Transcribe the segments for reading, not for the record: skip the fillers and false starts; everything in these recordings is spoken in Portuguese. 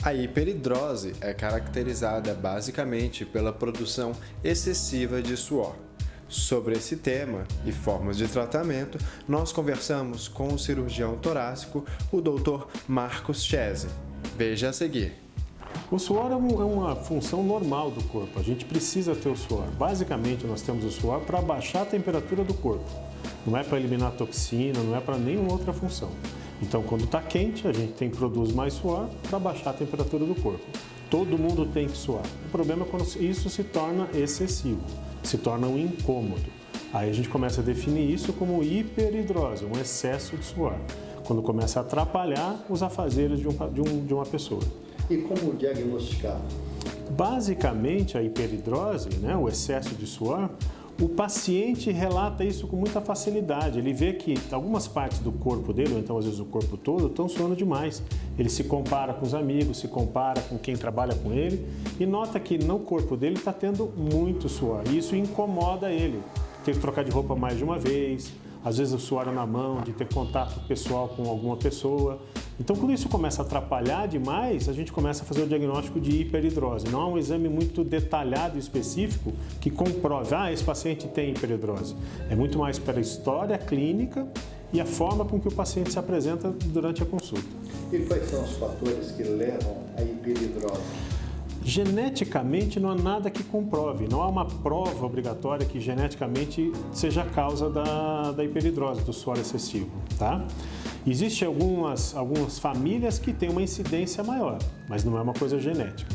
A hiperidrose é caracterizada basicamente pela produção excessiva de suor. Sobre esse tema e formas de tratamento, nós conversamos com o cirurgião torácico, o Dr. Marcos Chese. Veja a seguir. O suor é uma função normal do corpo, a gente precisa ter o suor. Basicamente, nós temos o suor para baixar a temperatura do corpo. Não é para eliminar toxina, não é para nenhuma outra função. Então, quando está quente, a gente produz mais suor para baixar a temperatura do corpo. Todo mundo tem que suar. O problema é quando isso se torna excessivo, se torna um incômodo. Aí a gente começa a definir isso como hiperidrose, um excesso de suor, quando começa a atrapalhar os afazeres de uma pessoa. E como diagnosticar? Basicamente, a hiperidrose, o excesso de suor, o paciente relata isso com muita facilidade. Ele vê que algumas partes do corpo dele, ou então às vezes o corpo todo, estão suando demais. Ele se compara com os amigos, se compara com quem trabalha com ele e nota que no corpo dele está tendo muito suor. E isso incomoda ele. Ter que trocar de roupa mais de uma vez, às vezes o suor na mão, de ter contato pessoal com alguma pessoa. Então, quando isso começa a atrapalhar demais, a gente começa a fazer o diagnóstico de hiperidrose. Não é um exame muito detalhado e específico que comprove, esse paciente tem hiperidrose. É muito mais pela história clínica e a forma com que o paciente se apresenta durante a consulta. E quais são os fatores que levam à hiperidrose? Geneticamente não há nada que comprove, não há uma prova obrigatória que geneticamente seja a causa da hiperidrose, do suor excessivo, tá? Existem algumas famílias que têm uma incidência maior, mas não é uma coisa genética.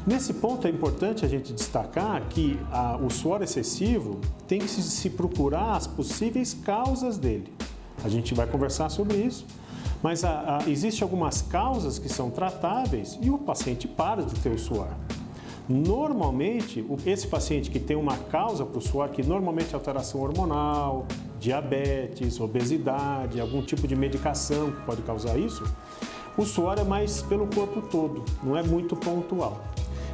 Nesse ponto é importante a gente destacar que o suor excessivo tem que se procurar as possíveis causas dele. A gente vai conversar sobre isso. Mas existem algumas causas que são tratáveis e o paciente para de ter o suor. Normalmente, esse paciente que tem uma causa para o suor, que normalmente é alteração hormonal, diabetes, obesidade, algum tipo de medicação que pode causar isso, o suor é mais pelo corpo todo, não é muito pontual.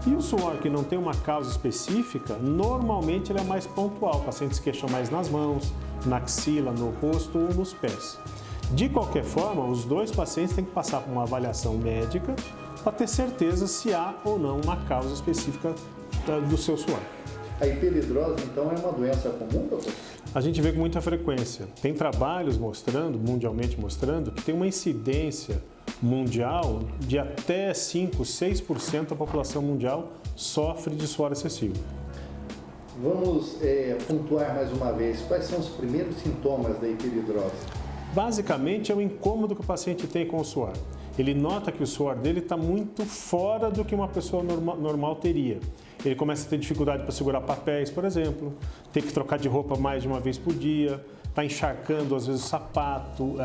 E o suor que não tem uma causa específica, normalmente ele é mais pontual. Pacientes queixam mais nas mãos, na axila, no rosto ou nos pés. De qualquer forma, os dois pacientes têm que passar por uma avaliação médica para ter certeza se há ou não uma causa específica do seu suor. A hiperidrose, então, é uma doença comum, doutor? A gente vê com muita frequência. Tem trabalhos mundialmente mostrando, que tem uma incidência mundial de até 5, 6% da população mundial sofre de suor excessivo. Vamos pontuar mais uma vez, quais são os primeiros sintomas da hiperidrose? Basicamente, é o incômodo que o paciente tem com o suor. Ele nota que o suor dele está muito fora do que uma pessoa normal teria. Ele começa a ter dificuldade para segurar papéis, por exemplo, tem que trocar de roupa mais de uma vez por dia, está encharcando às vezes o sapato,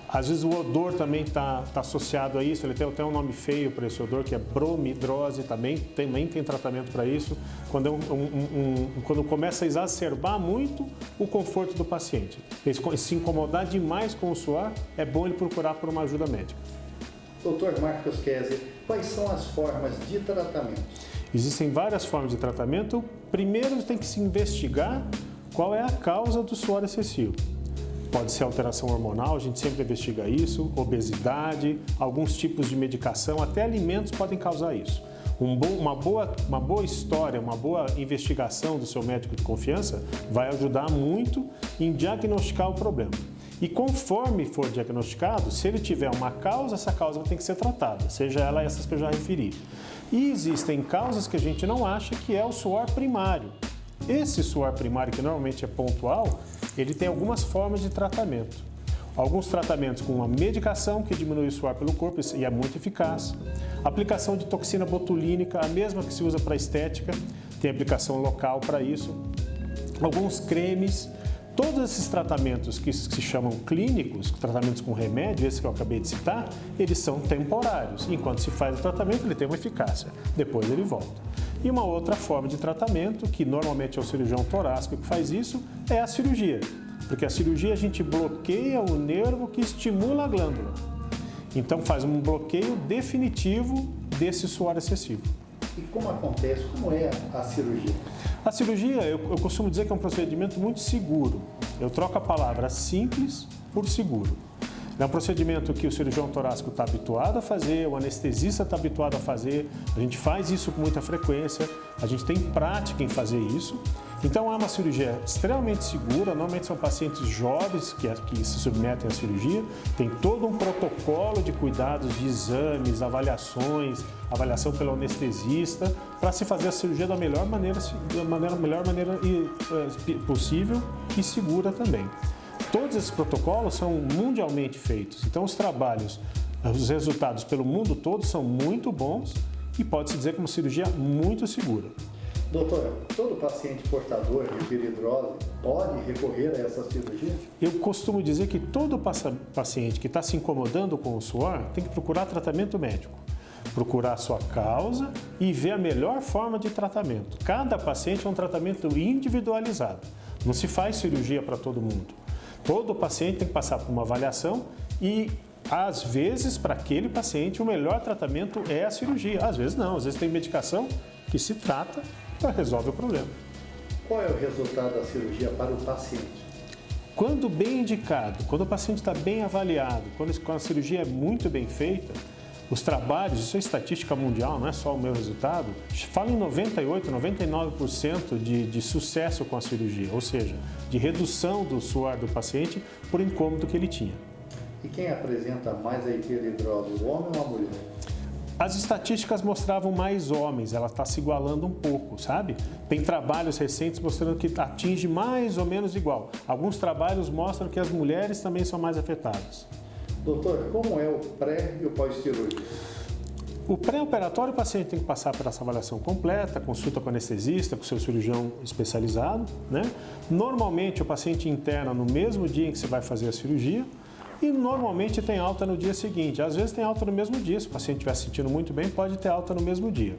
às vezes o odor também está associado a isso. Ele tem até um nome feio para esse odor, que é bromidrose, também tem tratamento para isso. Quando começa a exacerbar muito o conforto do paciente. Ele se incomodar demais com o suor, é bom ele procurar por uma ajuda médica. Dr. Marcos Chese, quais são as formas de tratamento? Existem várias formas de tratamento. Primeiro tem que se investigar qual é a causa do suor excessivo. Pode ser alteração hormonal, a gente sempre investiga isso, obesidade, alguns tipos de medicação, até alimentos podem causar isso. Uma boa história, uma boa investigação do seu médico de confiança vai ajudar muito em diagnosticar o problema. E conforme for diagnosticado, se ele tiver uma causa, essa causa tem que ser tratada, seja ela essas que eu já referi. E existem causas que a gente não acha, que é o suor primário. Esse suor primário, que normalmente é pontual, ele tem algumas formas de tratamento. Alguns tratamentos com uma medicação que diminui o suor pelo corpo e é muito eficaz. Aplicação de toxina botulínica, a mesma que se usa para estética, tem aplicação local para isso. Alguns cremes. Todos esses tratamentos que se chamam clínicos, tratamentos com remédio, esse que eu acabei de citar, eles são temporários. Enquanto se faz o tratamento, ele tem uma eficácia. Depois ele volta. E uma outra forma de tratamento, que normalmente é o cirurgião torácico que faz isso, é a cirurgia. Porque a cirurgia a gente bloqueia o nervo que estimula a glândula. Então faz um bloqueio definitivo desse suor excessivo. E como acontece? Como é a cirurgia? A cirurgia, eu costumo dizer que é um procedimento muito seguro. Eu troco a palavra simples por seguro. É um procedimento que o cirurgião torácico está habituado a fazer, o anestesista está habituado a fazer, a gente faz isso com muita frequência, a gente tem prática em fazer isso. Então é uma cirurgia extremamente segura, normalmente são pacientes jovens que se submetem à cirurgia, tem todo um protocolo de cuidados de exames, avaliações, avaliação pelo anestesista, para se fazer a cirurgia da melhor maneira possível e segura também. Todos esses protocolos são mundialmente feitos, então os resultados pelo mundo todo são muito bons e pode-se dizer que é uma cirurgia muito segura. Doutor, todo paciente portador de hiperidrose pode recorrer a essa cirurgia? Eu costumo dizer que todo paciente que está se incomodando com o suor tem que procurar tratamento médico, procurar a sua causa e ver a melhor forma de tratamento. Cada paciente é um tratamento individualizado, não se faz cirurgia para todo mundo. Todo paciente tem que passar por uma avaliação e, às vezes, para aquele paciente, o melhor tratamento é a cirurgia. Às vezes não, às vezes tem medicação que se trata e resolve o problema. Qual é o resultado da cirurgia para o paciente? Quando bem indicado, quando o paciente está bem avaliado, quando a cirurgia é muito bem feita, os trabalhos, isso é estatística mundial, não é só o meu resultado, falam em 98%, 99% de sucesso com a cirurgia, ou seja, de redução do suor do paciente por incômodo que ele tinha. E quem apresenta mais a hiperidrose, o homem ou a mulher? As estatísticas mostravam mais homens, ela está se igualando um pouco, sabe? Tem trabalhos recentes mostrando que atinge mais ou menos igual. Alguns trabalhos mostram que as mulheres também são mais afetadas. Doutor, como é o pré e o pós-cirúrgico? O pré-operatório, o paciente tem que passar por essa avaliação completa, consulta com o anestesista, com o seu cirurgião especializado, né? Normalmente o paciente interna no mesmo dia em que você vai fazer a cirurgia e normalmente tem alta no dia seguinte. Às vezes tem alta no mesmo dia, se o paciente estiver se sentindo muito bem, pode ter alta no mesmo dia.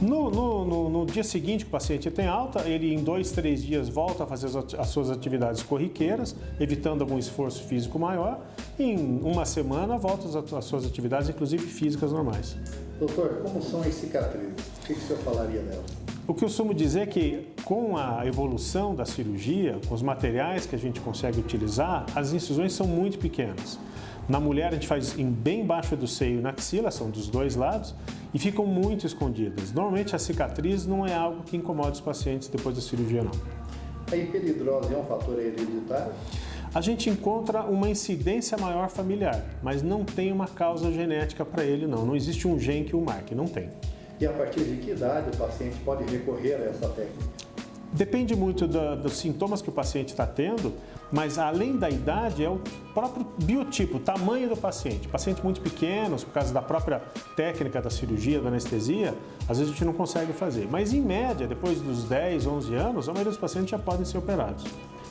No dia seguinte que o paciente tem alta, ele em 2, 3 dias volta a fazer as suas atividades corriqueiras, evitando algum esforço físico maior, e em uma semana volta às suas atividades, inclusive físicas normais. Doutor, como são as cicatrizes? O que o senhor falaria delas? O que eu costumo dizer é que com a evolução da cirurgia, com os materiais que a gente consegue utilizar, as incisões são muito pequenas. Na mulher a gente faz bem embaixo do seio e na axila, são dos dois lados, e ficam muito escondidas. Normalmente a cicatriz não é algo que incomoda os pacientes depois da cirurgia, não. A hiperidrose é um fator hereditário? A gente encontra uma incidência maior familiar, mas não tem uma causa genética para ele, não. Não existe um gene que o marque, não tem. E a partir de que idade o paciente pode recorrer a essa técnica? Depende muito dos sintomas que o paciente está tendo, mas além da idade é o próprio biotipo, o tamanho do paciente. Pacientes muito pequenos, por causa da própria técnica da cirurgia, da anestesia, às vezes a gente não consegue fazer. Mas em média, depois dos 10, 11 anos, a maioria dos pacientes já podem ser operados.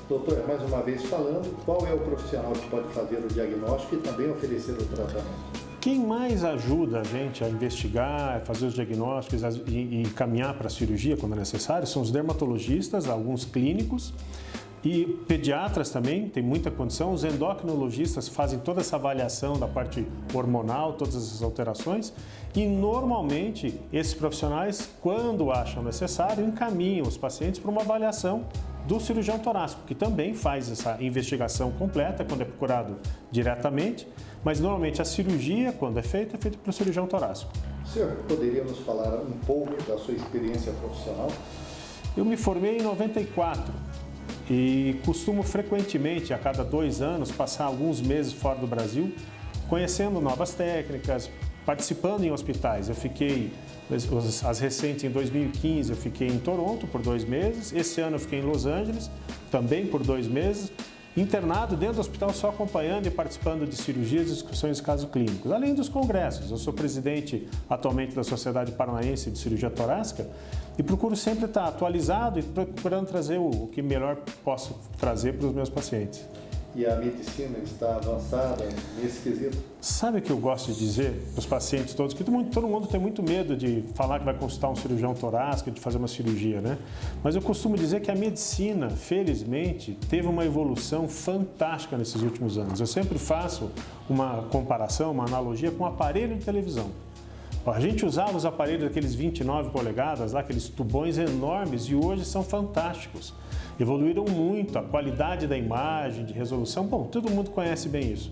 Doutor, mais uma vez falando, qual é o profissional que pode fazer o diagnóstico e também oferecer o tratamento? Quem mais ajuda a gente a investigar, fazer os diagnósticos e caminhar para a cirurgia quando é necessário são os dermatologistas, alguns clínicos e pediatras também, tem muita condição. Os endocrinologistas fazem toda essa avaliação da parte hormonal, todas essas alterações e normalmente esses profissionais, quando acham necessário, encaminham os pacientes para uma avaliação do cirurgião torácico, que também faz essa investigação completa quando é procurado diretamente, mas normalmente a cirurgia, quando é feita pelo cirurgião torácico. O senhor poderia nos falar um pouco da sua experiência profissional? Eu me formei em 94 e costumo frequentemente, a cada 2 anos, passar alguns meses fora do Brasil, conhecendo novas técnicas, participando em hospitais. Eu fiquei, as recentes em 2015, eu fiquei em Toronto por 2 meses, esse ano eu fiquei em Los Angeles, também por 2 meses, internado dentro do hospital só acompanhando e participando de cirurgias e discussões de casos clínicos, além dos congressos. Eu sou presidente atualmente da Sociedade Paranaense de Cirurgia Torácica e procuro sempre estar atualizado e procurando trazer o que melhor posso trazer para os meus pacientes. E a medicina está avançada nesse quesito? Sabe o que eu gosto de dizer para os pacientes todos? Que todo mundo tem muito medo de falar que vai consultar um cirurgião torácico, de fazer uma cirurgia, né? Mas eu costumo dizer que a medicina, felizmente, teve uma evolução fantástica nesses últimos anos. Eu sempre faço uma comparação, uma analogia com um aparelho de televisão. A gente usava os aparelhos daqueles 29 polegadas, lá, aqueles tubões enormes, e hoje são fantásticos. Evoluíram muito, a qualidade da imagem, de resolução, bom, todo mundo conhece bem isso.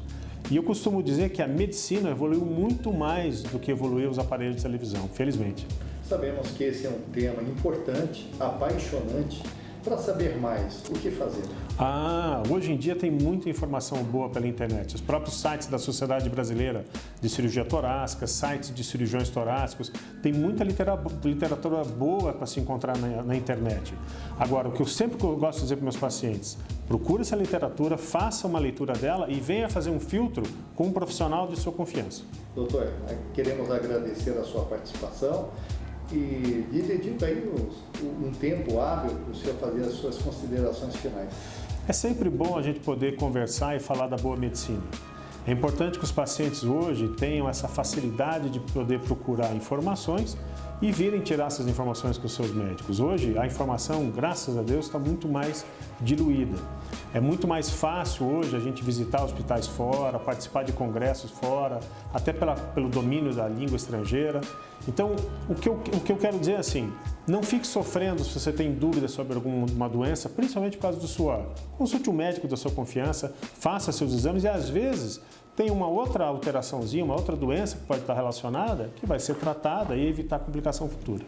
E eu costumo dizer que a medicina evoluiu muito mais do que evoluiu os aparelhos de televisão, felizmente. Sabemos que esse é um tema importante, apaixonante. Para saber mais, o que fazer? Hoje em dia tem muita informação boa pela internet. Os próprios sites da Sociedade Brasileira de Cirurgia Torácica, sites de cirurgiões torácicos, tem muita literatura boa para se encontrar na internet. Agora, o que eu sempre gosto de dizer para meus pacientes, procure essa literatura, faça uma leitura dela e venha fazer um filtro com um profissional de sua confiança. Doutor, queremos agradecer a sua participação e lhe dedico aí um tempo hábil para o senhor fazer as suas considerações finais. É sempre bom a gente poder conversar e falar da boa medicina. É importante que os pacientes hoje tenham essa facilidade de poder procurar informações e virem tirar essas informações com os seus médicos. Hoje, a informação, graças a Deus, está muito mais diluída. É muito mais fácil hoje a gente visitar hospitais fora, participar de congressos fora, até pelo domínio da língua estrangeira. Então, o que eu quero dizer é assim, não fique sofrendo se você tem dúvidas sobre alguma doença, principalmente por causa do suor. Consulte um médico da sua confiança, faça seus exames e, às vezes, tem uma outra alteraçãozinha, uma outra doença que pode estar relacionada, que vai ser tratada e evitar complicação futura.